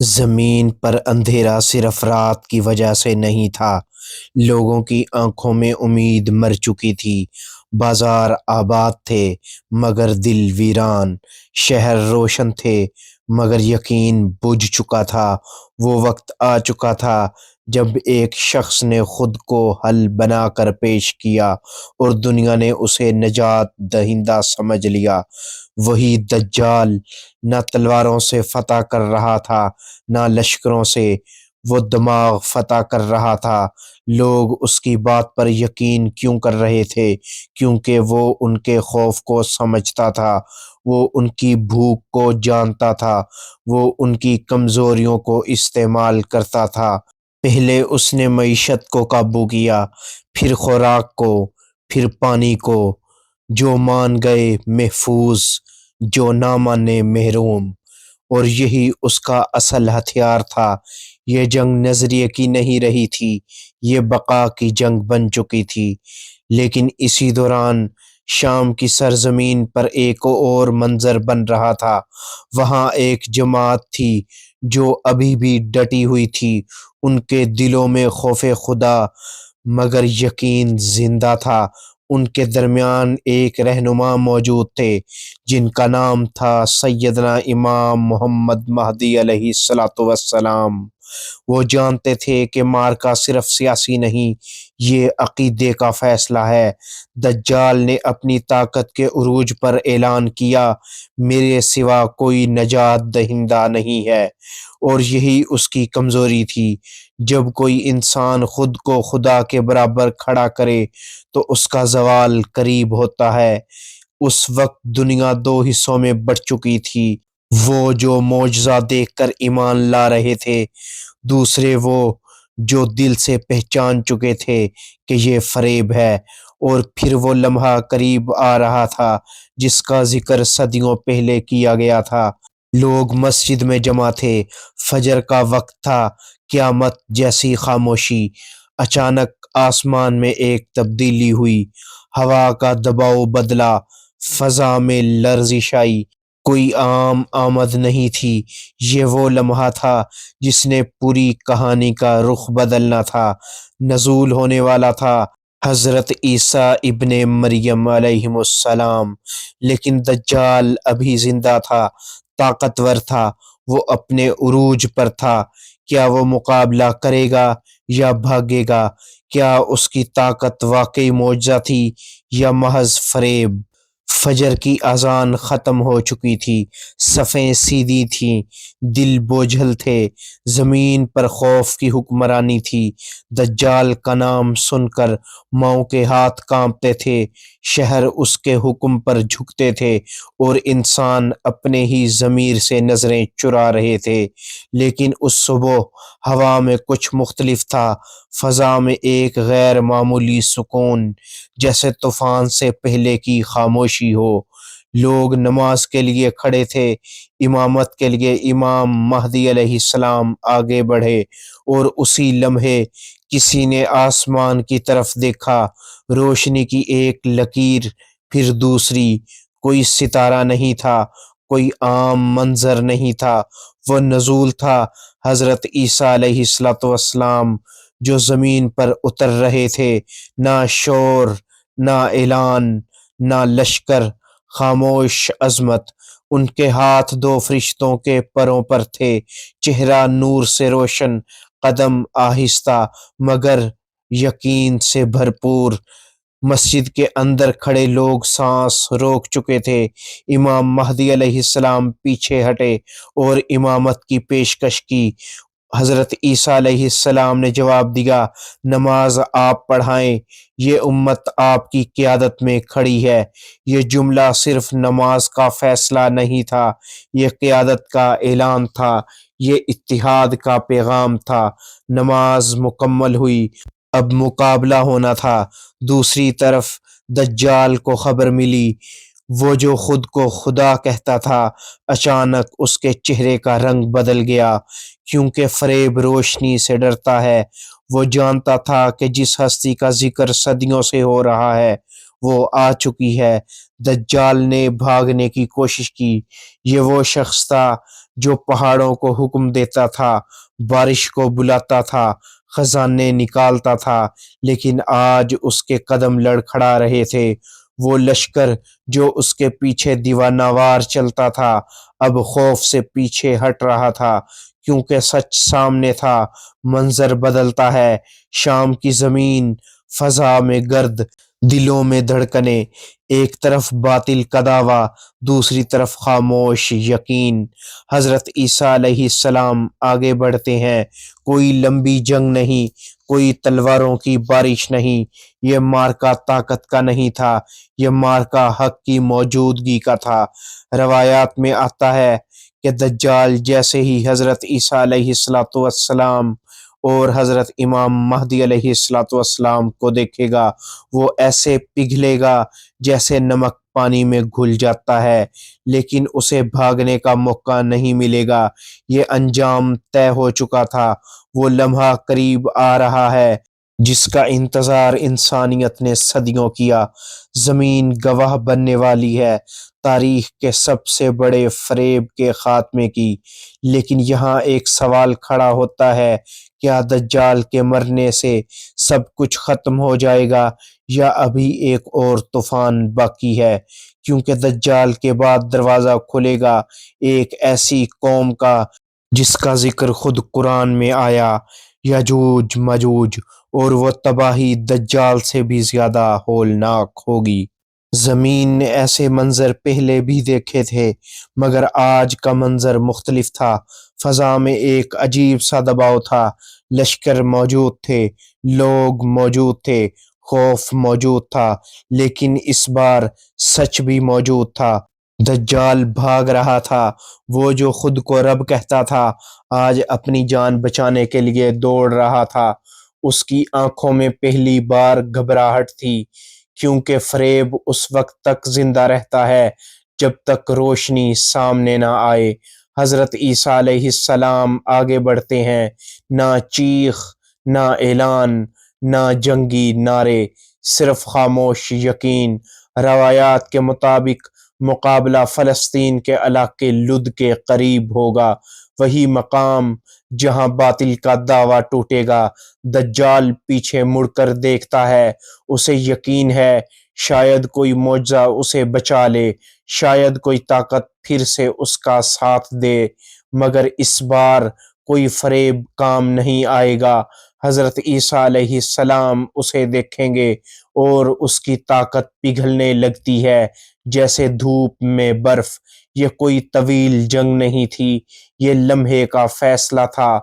زمین پر اندھیرا صرف رات کی وجہ سے نہیں تھا، لوگوں کی آنکھوں میں امید مر چکی تھی۔ بازار آباد تھے مگر دل ویران، شہر روشن تھے مگر یقین بجھ چکا تھا۔ وہ وقت آ چکا تھا جب ایک شخص نے خود کو حل بنا کر پیش کیا اور دنیا نے اسے نجات دہندہ سمجھ لیا۔ وہی دجال نہ تلواروں سے فتح کر رہا تھا نہ لشکروں سے، وہ دماغ فتح کر رہا تھا۔ لوگ اس کی بات پر یقین کیوں کر رہے تھے؟ کیونکہ وہ ان کے خوف کو سمجھتا تھا، وہ ان کی بھوک کو جانتا تھا، وہ ان کی کمزوریوں کو استعمال کرتا تھا۔ پہلے اس نے معیشت کو قابو کیا، پھر خوراک کو، پھر پانی کو۔ جو مان گئے محفوظ، جو نہ مانے محروم۔ اور یہی اس کا اصل ہتھیار تھا۔ یہ جنگ نظریے کی نہیں رہی تھی، یہ بقا کی جنگ بن چکی تھی۔ لیکن اسی دوران شام کی سرزمین پر ایک اور منظر بن رہا تھا۔ وہاں ایک جماعت تھی جو ابھی بھی ڈٹی ہوئی تھی، ان کے دلوں میں خوف خدا مگر یقین زندہ تھا۔ ان کے درمیان ایک رہنما موجود تھے جن کا نام تھا سیدنا امام محمد مہدی علیہ السلام۔ وہ جانتے تھے کہ معرکہ صرف سیاسی نہیں، یہ عقیدے کا فیصلہ ہے۔ دجال نے اپنی طاقت کے عروج پر اعلان کیا، میرے سوا کوئی نجات دہندہ نہیں ہے۔ اور یہی اس کی کمزوری تھی۔ جب کوئی انسان خود کو خدا کے برابر کھڑا کرے تو اس کا زوال قریب ہوتا ہے۔ اس وقت دنیا دو حصوں میں بٹ چکی تھی، وہ جو معجزہ دیکھ کر ایمان لا رہے تھے، دوسرے وہ جو دل سے پہچان چکے تھے کہ یہ فریب ہے۔ اور پھر وہ لمحہ قریب آ رہا تھا جس کا ذکر صدیوں پہلے کیا گیا تھا۔ لوگ مسجد میں جمع تھے، فجر کا وقت تھا، قیامت جیسی خاموشی۔ اچانک آسمان میں ایک تبدیلی ہوئی، ہوا کا دباؤ بدلا، فضا میں لرزش آئی۔ کوئی عام آمد نہیں تھی، یہ وہ لمحہ تھا جس نے پوری کہانی کا رخ بدلنا تھا۔ نزول ہونے والا تھا حضرت عیسیٰ ابن مریم علیہ السلام، لیکن دجال ابھی زندہ تھا، طاقتور تھا، وہ اپنے عروج پر تھا۔ کیا وہ مقابلہ کرے گا یا بھاگے گا؟ کیا اس کی طاقت واقعی معجزہ تھی یا محض فریب؟ فجر کی اذان ختم ہو چکی تھی، صفیں سیدھی تھیں، دل بوجھل تھے، زمین پر خوف کی حکمرانی تھی۔ دجال کا نام سن کر ماؤں کے ہاتھ کانپتے تھے، شہر اس کے حکم پر جھکتے تھے اور انسان اپنے ہی ضمیر سے نظریں چرا رہے تھے۔ لیکن اس صبح ہوا میں کچھ مختلف تھا، فضا میں ایک غیر معمولی سکون، جیسے طوفان سے پہلے کی خاموشی ہو۔ لوگ نماز کے لیے کھڑے تھے، امامت کے لیے۔ امام مہدی علیہ السلام آگے بڑھے اور اسی لمحے کسی نے آسمان کی طرف دیکھا، روشنی کی ایک لکیر، پھر دوسری۔ کوئی ستارہ نہیں تھا، کوئی عام منظر نہیں تھا، وہ نزول تھا حضرت عیسیٰ علیہ السلام جو زمین پر اتر رہے تھے۔ نہ شور، نہ اعلان، نہ لشکر، خاموش عظمت۔ ان کے ہاتھ دو فرشتوں کے پروں پر تھے، چہرہ نور سے روشن، قدم آہستہ مگر یقین سے بھرپور۔ مسجد کے اندر کھڑے لوگ سانس روک چکے تھے۔ امام مہدی علیہ السلام پیچھے ہٹے اور امامت کی پیشکش کی۔ حضرت عیسیٰ علیہ السلام نے جواب دیا، نماز آپ پڑھائیں، یہ امت آپ کی قیادت میں کھڑی ہے۔ یہ جملہ صرف نماز کا فیصلہ نہیں تھا، یہ قیادت کا اعلان تھا، یہ اتحاد کا پیغام تھا۔ نماز مکمل ہوئی، اب مقابلہ ہونا تھا۔ دوسری طرف دجال کو خبر ملی، وہ جو خود کو خدا کہتا تھا، اچانک اس کے چہرے کا رنگ بدل گیا، کیونکہ فریب روشنی سے ڈرتا ہے۔ وہ جانتا تھا کہ جس ہستی کا ذکر صدیوں سے ہو رہا ہے وہ آ چکی ہے۔ دجال نے بھاگنے کی کوشش کی۔ یہ وہ شخص تھا جو پہاڑوں کو حکم دیتا تھا، بارش کو بلاتا تھا، خزانے نکالتا تھا، لیکن آج اس کے قدم لڑکھڑا رہے تھے۔ وہ لشکر جو اس کے پیچھے دیوانہ وار چلتا تھا اب خوف سے پیچھے ہٹ رہا تھا، کیونکہ سچ سامنے تھا۔ منظر بدلتا ہے، شام کی زمین، فضا میں گرد، دلوں میں دھڑکنیں، ایک طرف باطل کا دعویٰ، دوسری طرف خاموش یقین۔ حضرت عیسیٰ علیہ السلام آگے بڑھتے ہیں۔ کوئی لمبی جنگ نہیں، کوئی تلواروں کی بارش نہیں۔ یہ معرکہ طاقت کا نہیں تھا، یہ معرکہ حق کی موجودگی کا تھا۔ روایات میں آتا ہے کہ دجال جیسے ہی حضرت عیسیٰ علیہ السلام اور حضرت امام مہدی علیہ السلام کو دیکھے گا، وہ ایسے پگھلے گا جیسے نمک پانی میں گھل جاتا ہے، لیکن اسے بھاگنے کا موقع نہیں ملے گا۔ یہ انجام طے ہو چکا تھا۔ وہ لمحہ قریب آ رہا ہے جس کا انتظار انسانیت نے صدیوں کیا۔ زمین گواہ بننے والی ہے تاریخ کے سب سے بڑے فریب کے خاتمے کی۔ لیکن یہاں ایک سوال کھڑا ہوتا ہے، کیا دجال کے مرنے سے سب کچھ ختم ہو جائے گا یا ابھی ایک اور طوفان باقی ہے؟ کیونکہ دجال کے بعد دروازہ کھلے گا ایک ایسی قوم کا جس کا ذکر خود قرآن میں آیا، یجوج مجوج، اور وہ تباہی دجال سے بھی زیادہ ہولناک ہوگی۔ زمین نے ایسے منظر پہلے بھی دیکھے تھے، مگر آج کا منظر مختلف تھا۔ فضا میں ایک عجیب سا دباؤ تھا۔ لشکر موجود تھے، لوگ موجود تھے، خوف موجود تھا، لیکن اس بار سچ بھی موجود تھا۔ دجال بھاگ رہا تھا۔ وہ جو خود کو رب کہتا تھا، آج اپنی جان بچانے کے لیے دوڑ رہا تھا۔ اس کی آنکھوں میں پہلی بار گھبراہٹ تھی، کیونکہ فریب اس وقت تک زندہ رہتا ہے جب تک روشنی سامنے نہ آئے۔ حضرت عیسیٰ علیہ السلام آگے بڑھتے ہیں۔ نہ چیخ، نہ اعلان، نہ جنگی نعرے، صرف خاموش یقین۔ روایات کے مطابق مقابلہ فلسطین کے علاقے لد کے قریب ہوگا، وہی مقام جہاں باطل کا دعویٰ ٹوٹے گا۔ دجال پیچھے مڑ کر دیکھتا ہے۔ اسے یقین ہے شاید کوئی معجزہ اسے بچا لے، شاید کوئی طاقت پھر سے اس کا ساتھ دے، مگر اس بار کوئی فریب کام نہیں آئے گا۔ حضرت عیسیٰ علیہ السلام اسے دیکھیں گے اور اس کی طاقت پگھلنے لگتی ہے جیسے دھوپ میں برف۔ یہ کوئی طویل جنگ نہیں تھی، یہ لمحے کا فیصلہ تھا۔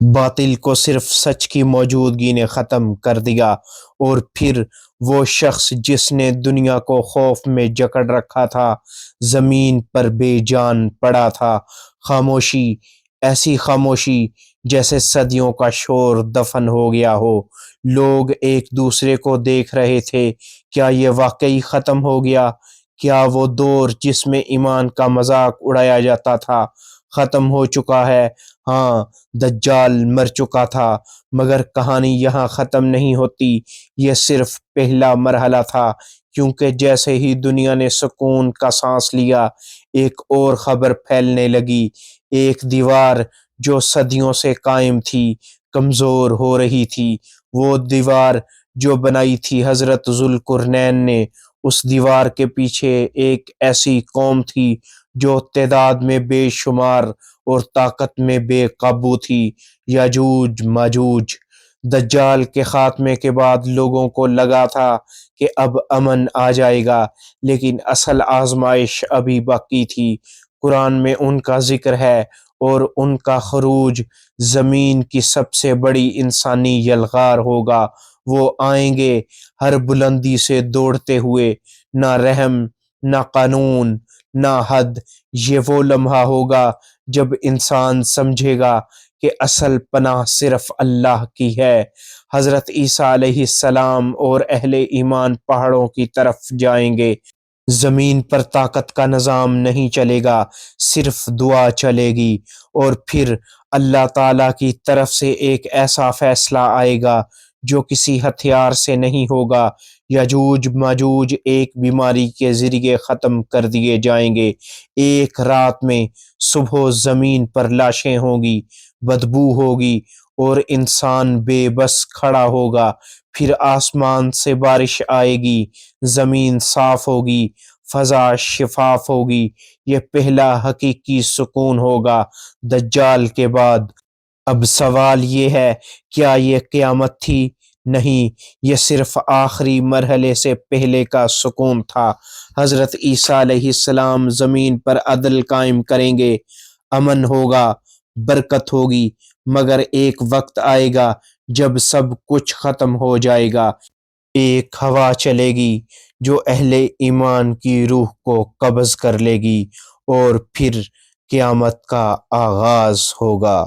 باطل کو صرف سچ کی موجودگی نے ختم کر دیا، اور پھر وہ شخص جس نے دنیا کو خوف میں جکڑ رکھا تھا زمین پر بے جان پڑا تھا۔ خاموشی، ایسی خاموشی جیسے صدیوں کا شور دفن ہو گیا ہو۔ لوگ ایک دوسرے کو دیکھ رہے تھے۔ کیا یہ واقعی ختم ہو گیا؟ کیا وہ دور جس میں ایمان کا مذاق اڑایا جاتا تھا ختم ہو چکا ہے؟ ہاں، دجال مر چکا تھا، مگر کہانی یہاں ختم نہیں ہوتی۔ یہ صرف پہلا مرحلہ تھا، کیونکہ جیسے ہی دنیا نے سکون کا سانس لیا، ایک اور خبر پھیلنے لگی۔ ایک دیوار جو صدیوں سے قائم تھی، کمزور ہو رہی تھی۔ وہ دیوار جو بنائی تھی حضرت ذوالقرنین نے، اس دیوار کے پیچھے ایک ایسی قوم تھی جو تعداد میں بے شمار اور طاقت میں بے قابو تھی، یاجوج ماجوج۔ دجال کے خاتمے کے بعد لوگوں کو لگا تھا کہ اب امن آ جائے گا، لیکن اصل آزمائش ابھی باقی تھی۔ قرآن میں ان کا ذکر ہے، اور ان کا خروج زمین کی سب سے بڑی انسانی یلغار ہوگا۔ وہ آئیں گے ہر بلندی سے دوڑتے ہوئے، نہ رحم، نہ قانون، نہ حد۔ یہ وہ لمحہ ہوگا جب انسان سمجھے گا کہ اصل پناہ صرف اللہ کی ہے۔ حضرت عیسیٰ علیہ السلام اور اہل ایمان پہاڑوں کی طرف جائیں گے۔ زمین پر طاقت کا نظام نہیں چلے گا، صرف دعا چلے گی، اور پھر اللہ تعالیٰ کی طرف سے ایک ایسا فیصلہ آئے گا جو کسی ہتھیار سے نہیں ہوگا۔ یجوج ماجوج ایک بیماری کے ذریعے ختم کر دیے جائیں گے۔ ایک رات میں صبح زمین پر لاشیں ہوں گی، بدبو ہوگی اور انسان بے بس کھڑا ہوگا۔ پھر آسمان سے بارش آئے گی، زمین صاف ہوگی، فضا شفاف ہوگی۔ یہ پہلا حقیقی سکون ہوگا دجال کے بعد۔ اب سوال یہ ہے، کیا یہ قیامت تھی؟ نہیں، یہ صرف آخری مرحلے سے پہلے کا سکون تھا۔ حضرت عیسیٰ علیہ السلام زمین پر عدل قائم کریں گے، امن ہوگا، برکت ہوگی، مگر ایک وقت آئے گا جب سب کچھ ختم ہو جائے گا۔ ایک ہوا چلے گی جو اہل ایمان کی روح کو قبض کر لے گی اور پھر قیامت کا آغاز ہوگا۔